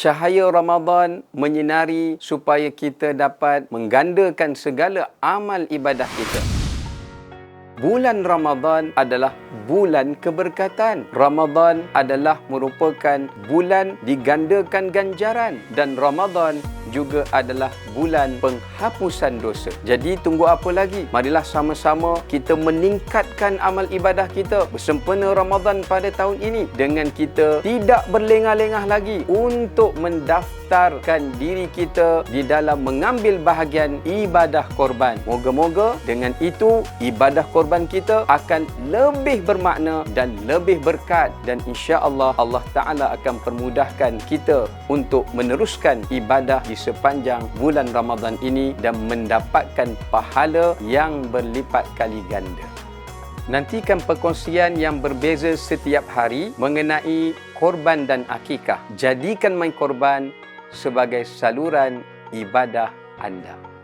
cahaya Ramadan menyinari supaya kita dapat menggandakan segala amal ibadah kita. Bulan Ramadan adalah bulan keberkatan. Ramadan adalah merupakan bulan digandakan ganjaran, dan Ramadan juga adalah bulan penghapusan dosa. Jadi tunggu apa lagi? Marilah sama-sama kita meningkatkan amal ibadah kita bersempena Ramadan pada tahun ini dengan kita tidak berlengah-lengah lagi untuk mendaftarkan diri kita di dalam mengambil bahagian ibadah korban. Moga-moga dengan itu ibadah korban kita akan lebih bermakna dan lebih berkat, dan insya-Allah Allah Ta'ala akan permudahkan kita untuk meneruskan ibadah di sepanjang bulan Ramadan ini dan mendapatkan pahala yang berlipat kali ganda. Nantikan perkongsian yang berbeza setiap hari mengenai korban dan akikah. Jadikan main korban sebagai saluran ibadah anda.